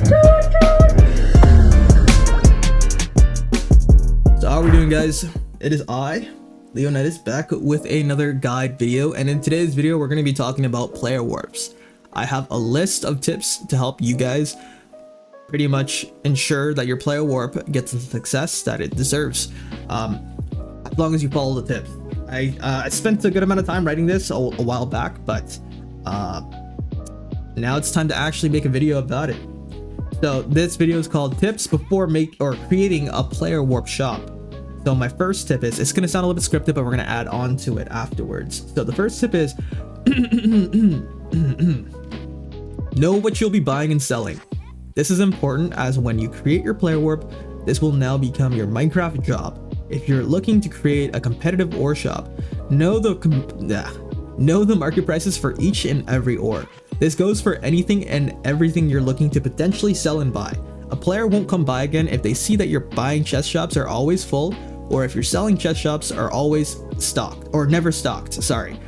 So how are we doing, guys? It is I, LeooKnightus, back with another guide video, and in today's video we're going to be talking about player warps. I have a list of tips to help you guys pretty much ensure that your player warp gets the success that it deserves, as long as you follow the tips. I spent a good amount of time writing this a while back, but now it's time to actually make a video about it. So this video is called tips before creating a player warp shop. So my first tip is, it's going to sound a little bit scripted, but we're going to add on to it afterwards. So the first tip is know what you'll be buying and selling. This is important, as when you create your player warp, this will now become your Minecraft job. If you're looking to create a competitive ore shop, know the market prices for each and every ore. This goes for anything and everything you're looking to potentially sell and buy. A player won't come by again if they see that your buying chest shops are always full, or if your selling chest shops are always stocked or never stocked, sorry.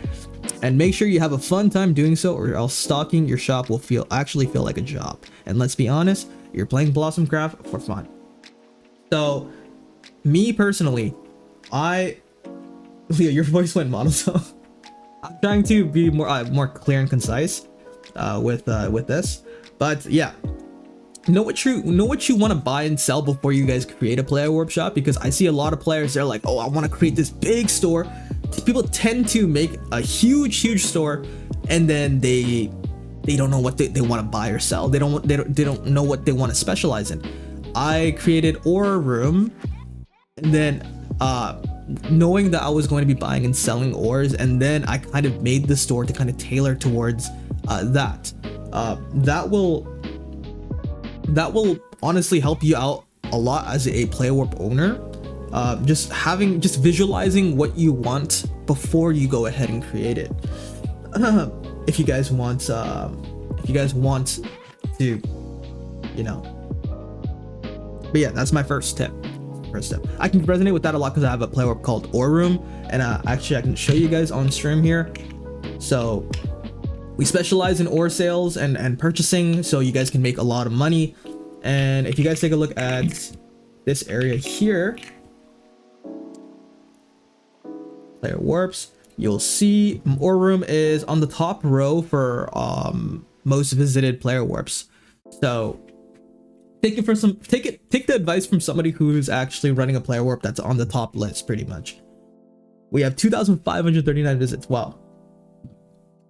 And make sure you have a fun time doing so, or else stocking your shop will actually feel like a job. And let's be honest, you're playing Blossom Craft for fun. So me personally, Leo, your voice went monotone. I'm trying to be more clear and concise with this, but yeah, know what you want to buy and sell before you guys create a player warp shop, because I see a lot of players, they're like, oh, I want to create this big store. People tend to make a huge store, and then they don't know what they want to buy or sell. They don't know what they want to specialize in. I created Ore Room, and then knowing that I was going to be buying and selling ores, and then I kind of made the store to kind of tailor towards that. That will honestly help you out a lot as a player warp owner. Just visualizing what you want before you go ahead and create it. If you guys want to, you know. But yeah, that's my first tip. I can resonate with that a lot because I have a player warp called Ore Room, and actually I can show you guys on stream here. So we specialize in ore sales and purchasing, so you guys can make a lot of money. And if you guys take a look at this area here, player warps, you'll see Ore Room is on the top row for most visited player warps. So take the advice from somebody who's actually running a player warp that's on the top list. Pretty much we have 2,539 visits. Wow.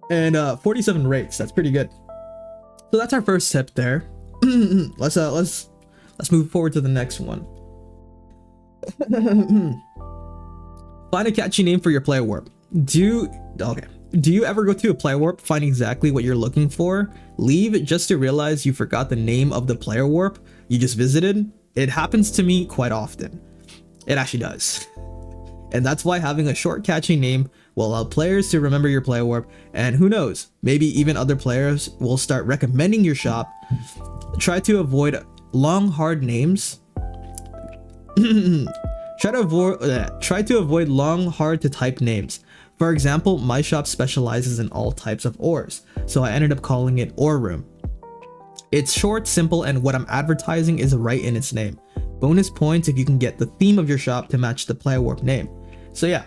And 47 rates. That's pretty good. So that's our first tip there. let's move forward to the next one. Find a catchy name for your player warp. Do you ever go to a player warp, find exactly what you're looking for, leave just to realize you forgot the name of the player warp you just visited? It happens to me quite often. It actually does. And that's why having a short, catchy name will allow players to remember your player warp, and who knows, maybe even other players will start recommending your shop. Try to avoid long, hard names. Try to avoid long, hard to type names. For example, my shop specializes in all types of ores, so I ended up calling it Ore Room. It's short, simple, and what I'm advertising is right in its name. Bonus points if you can get the theme of your shop to match the player warp name. So yeah,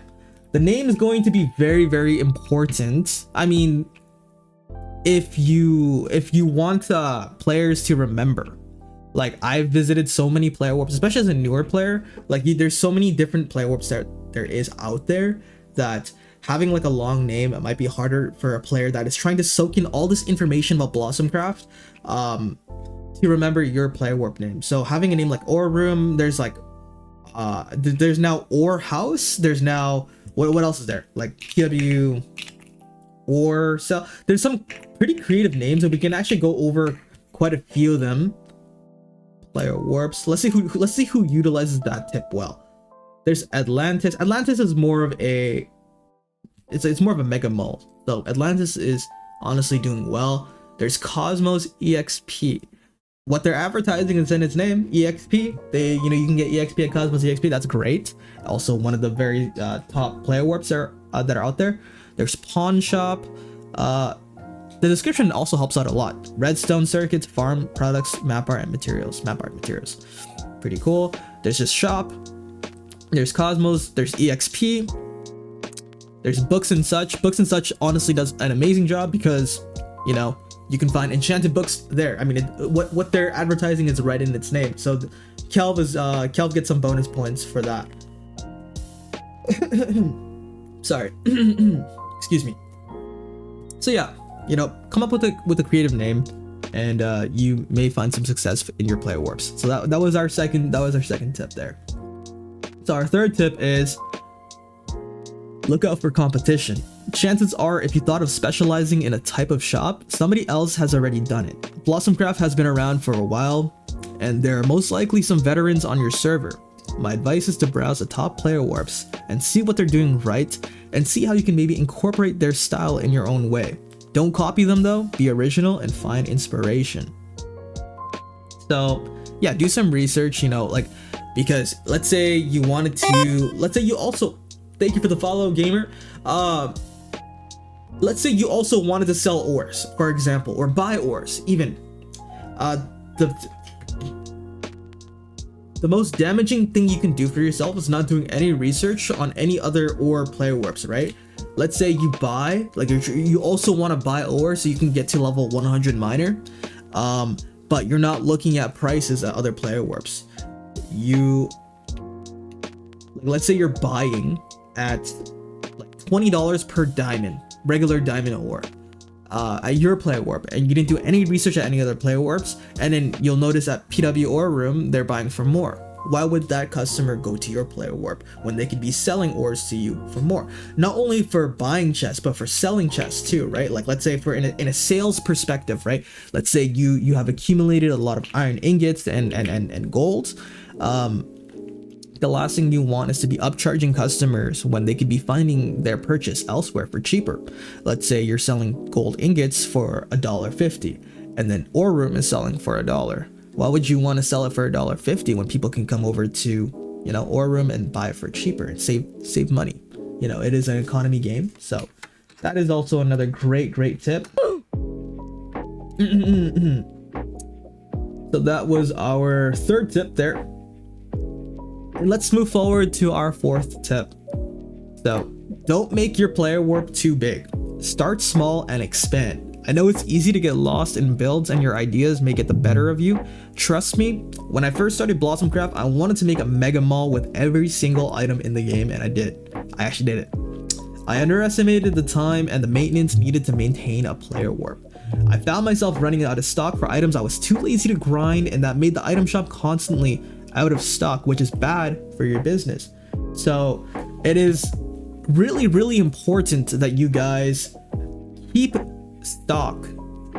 the name is going to be very, very important. I mean, if you want players to remember, like I've visited so many player warps, especially as a newer player, like there's so many different player warps that there is out there, that having like a long name, it might be harder for a player that is trying to soak in all this information about Blossom Craft to remember your player warp name. So having a name like Ore Room, there's like there's now Ore House, there's now what else is there, like PW or Cell. There's some pretty creative names, and we can actually go over quite a few of them. Player warps, let's see who utilizes that tip well. There's Atlantis. Atlantis is more of a it's more of a mega mall, so Atlantis is honestly doing well. There's Cosmos EXP. What they're advertising is in its name, EXP. You can get EXP at Cosmos EXP. That's great. Also one of the very top player warps that are out there. There's Pawn Shop. The description also helps out a lot. Redstone circuits, farm products, map art, and materials. Map art materials. Pretty cool. There's just shop. There's Cosmos. There's EXP. There's books and such. Books and such honestly does an amazing job because, you know, you can find enchanted books there. I mean, what they're advertising is right in its name. So Kelv gets some bonus points for that. Sorry. Excuse me. So yeah, you know, come up with a creative name, and you may find some success in your player warps. So that was our second tip there. So our third tip is look out for competition. Chances are, if you thought of specializing in a type of shop, somebody else has already done it. Blossomcraft has been around for a while, and there are most likely some veterans on your server. My advice is to browse the top player warps and see what they're doing right, and see how you can maybe incorporate their style in your own way. Don't copy them though, be original and find inspiration. So yeah, do some research, you know, like, because let's say you wanted to, let's say you also, thank you for the follow, gamer. Let's say you also wanted to sell ores, for example, or buy ores even. The most damaging thing you can do for yourself is not doing any research on any other ore player warps, right? Let's say you buy, like, you also want to buy ore so you can get to level 100 miner, but you're not looking at prices at other player warps. Let's say you're buying at like $20 per diamond, regular diamond ore, at your player warp, and you didn't do any research at any other player warps, and then you'll notice at PW ore room they're buying for more. Why would that customer go to your player warp when they could be selling ores to you for more? Not only for buying chests, but for selling chests too, right? Like, let's say for in a sales perspective, right? Let's say you have accumulated a lot of iron ingots and gold. The last thing you want is to be upcharging customers when they could be finding their purchase elsewhere for cheaper. Let's say you're selling gold ingots for $1.50, and then ore room is selling for $1. Why would you want to sell it for $1.50 when people can come over to, you know, ore room and buy it for cheaper and save money? You know, it is an economy game. So that is also another great tip. So that was our third tip there. And let's move forward to our fourth tip. So don't make your player warp too big. Start small and expand. I know it's easy to get lost in builds and your ideas may get the better of you. Trust me, when I first started Blossomcraft, I wanted to make a mega mall with every single item in the game, and I did. I actually did it. I underestimated the time and the maintenance needed to maintain a player warp. I found myself running out of stock for items I was too lazy to grind, and that made the item shop constantly out of stock, which is bad for your business. So it is really important that you guys keep stock,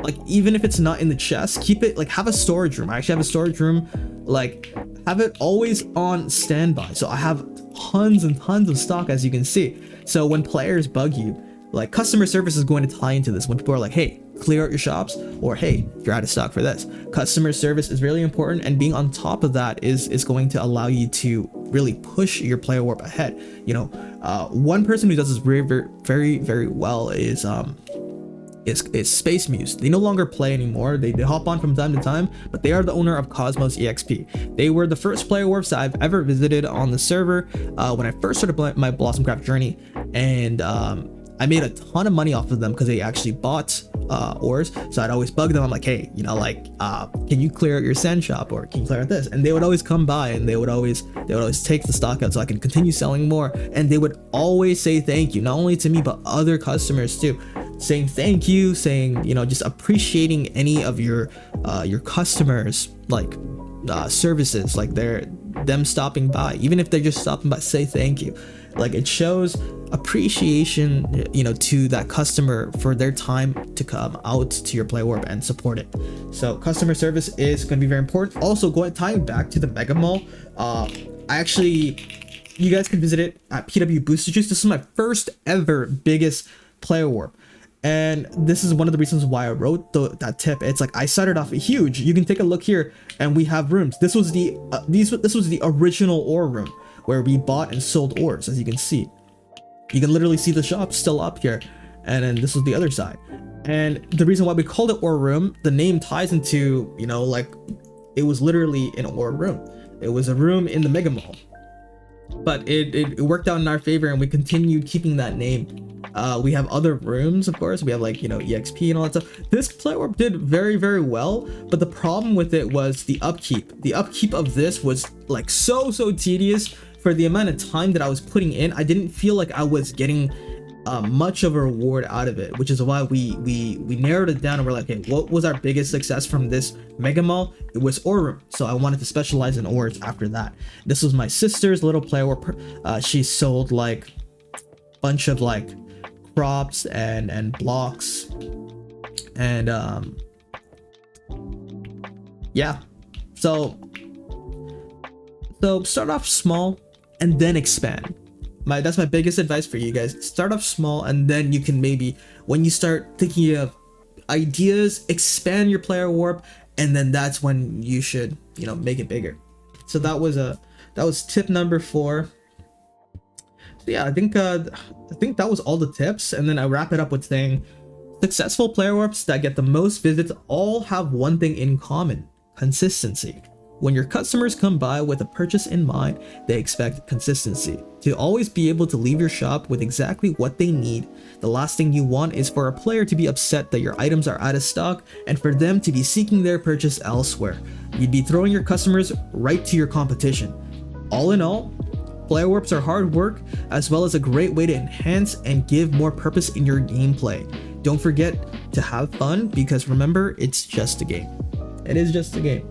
like, even if it's not in the chest, keep it, like, have a storage room. I actually have a storage room, like, have it always on standby. So I have tons and tons of stock, as you can see. So when players bug you, like, customer service is going to tie into this. When people are like, hey, clear out your shops, or hey, you're out of stock for this. Customer service is really important, and being on top of that is going to allow you to really push your player warp ahead. You know, one person who does this very well is Space Muse. They no longer play anymore. They hop on from time to time, but they are the owner of Cosmos EXP. They were the first player warps that I've ever visited on the server when I first started my Blossomcraft journey, and I made a ton of money off of them because they actually bought ores. So I'd always bug them. I'm like, hey, you know, like, can you clear out your sand shop, or can you clear out this? And they would always come by, and they would always take the stock out so I can continue selling more. And they would always say thank you, not only to me but other customers too, saying thank you, saying, you know, just appreciating any of your customers, like services, like them stopping by. Even if they're just stopping by, say thank you. Like, it shows appreciation, you know, to that customer for their time to come out to your play warp and support it. So customer service is going to be very important. Also, tying back to the Mega Mall, you guys can visit it at PW Booster Juice. This is my first ever biggest player warp, and this is one of the reasons why I wrote that tip. It's like, I started off huge. You can take a look here, and we have rooms. This was the original ore room where we bought and sold ores. As you can see, you can literally see the shop still up here, and then this was the other side. And the reason why we called it ore room, the name ties into, you know, like it was literally an ore room. It was a room in the mega mall, but it worked out in our favor, and we continued keeping that name. We have other rooms, of course. We have like, you know, EXP and all that stuff. This play warp did very, very well, but the problem with it was the upkeep. The upkeep of this was like so tedious for the amount of time that I was putting in. I didn't feel like I was getting much of a reward out of it, which is why we narrowed it down, and we're like, okay, what was our biggest success from this mega mall? It was ore room, so I wanted to specialize in ores after that. This was my sister's little play warp. She sold like a bunch of like crops and blocks, and yeah, so start off small and then expand. That's my biggest advice for you guys. Start off small, and then you can maybe, when you start thinking of ideas, expand your player warp, and then that's when you should, you know, make it bigger. So that was tip number 4. So yeah, I think that was all the tips, and then I wrap it up with saying successful player warps that get the most visits all have one thing in common: consistency. When your customers come by with a purchase in mind, they expect consistency. To always be able to leave your shop with exactly what they need. The last thing you want is for a player to be upset that your items are out of stock and for them to be seeking their purchase elsewhere. You'd be throwing your customers right to your competition. All in all, player warps are hard work as well as a great way to enhance and give more purpose in your gameplay. Don't forget to have fun, because remember, it's just a game. It is just a game.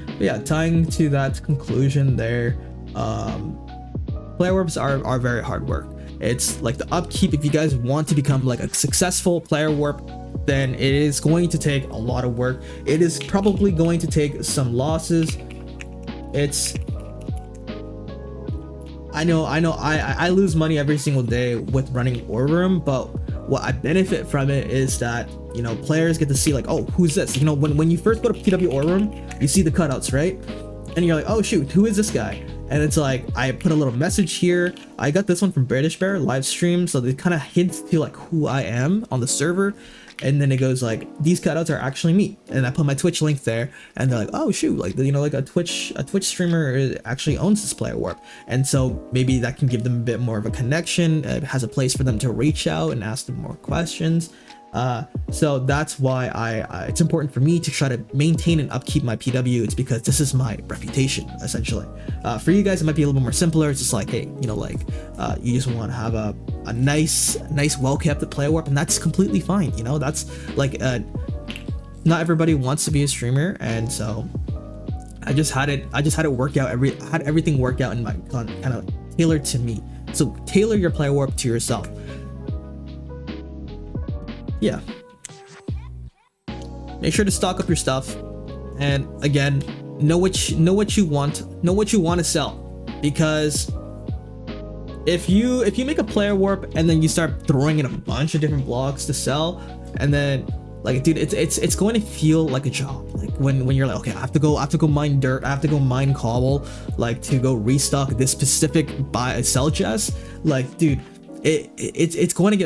But yeah, tying to that conclusion there, player warps are very hard work. It's like the upkeep. If you guys want to become like a successful player warp, then it is going to take a lot of work. It is probably going to take some losses. I know I lose money every single day with running ore room, but what I benefit from it is that, you know, players get to see like, oh, who's this? You know, when you first go to PW ore room, you see the cutouts, right? And you're like, oh shoot, who is this guy? And it's like, I put a little message here. I got this one from British Bear live stream, so they kind of hints to like who I am on the server. And then it goes like, these cutouts are actually me, and I put my Twitch link there, and they're like, oh shoot, like, you know, like a Twitch streamer actually owns this player warp, and so maybe that can give them a bit more of a connection. It has a place for them to reach out and ask them more questions. So that's why it's important for me to try to maintain and upkeep my PW. It's because this is my reputation, essentially. For you guys, it might be a little bit more simpler. It's just like, hey, you know, like, you just want to have a nice, well-kept player warp, and that's completely fine. You know, that's like, not everybody wants to be a streamer, and so I just had it work out. Had everything work out in my kind of tailored to me. So tailor your player warp to yourself. Yeah, make sure to stock up your stuff, and again, know what you want to sell, because if you make a player warp and then you start throwing in a bunch of different blocks to sell, and then like, dude, it's going to feel like a job. Like when you're like, okay, I have to go mine dirt, I have to go mine cobble, like, to go restock this specific sell chest. Like, dude, it's going to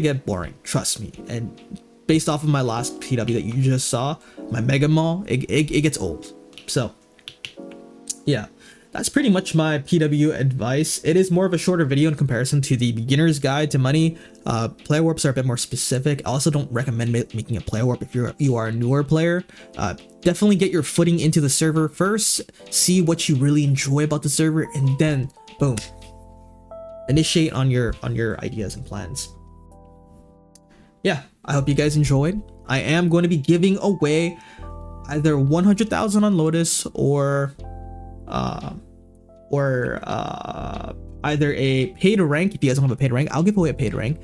get boring, trust me. And based off of my last PW that you just saw, my mega mall, it gets old. So yeah, that's pretty much my PW advice. It is more of a shorter video in comparison to the beginner's guide to money. Player warps are a bit more specific. I also don't recommend making a player warp if you are a newer player. Definitely get your footing into the server first, see what you really enjoy about the server, and then boom, initiate on your ideas and plans. Yeah, I hope you guys enjoyed. I am going to be giving away either 100,000 on Lotus or either a paid rank. If you guys don't have a paid rank, I'll give away a paid rank,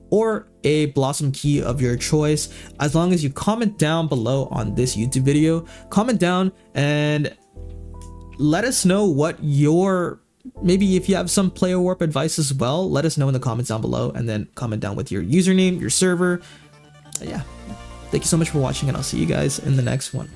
or a blossom key of your choice, as long as you comment down below on this YouTube video. Comment down and let us know what your, maybe if you have some player warp advice as well, let us know in the comments down below, and then comment down with your username, your server. Yeah, thank you so much for watching, and I'll see you guys in the next one.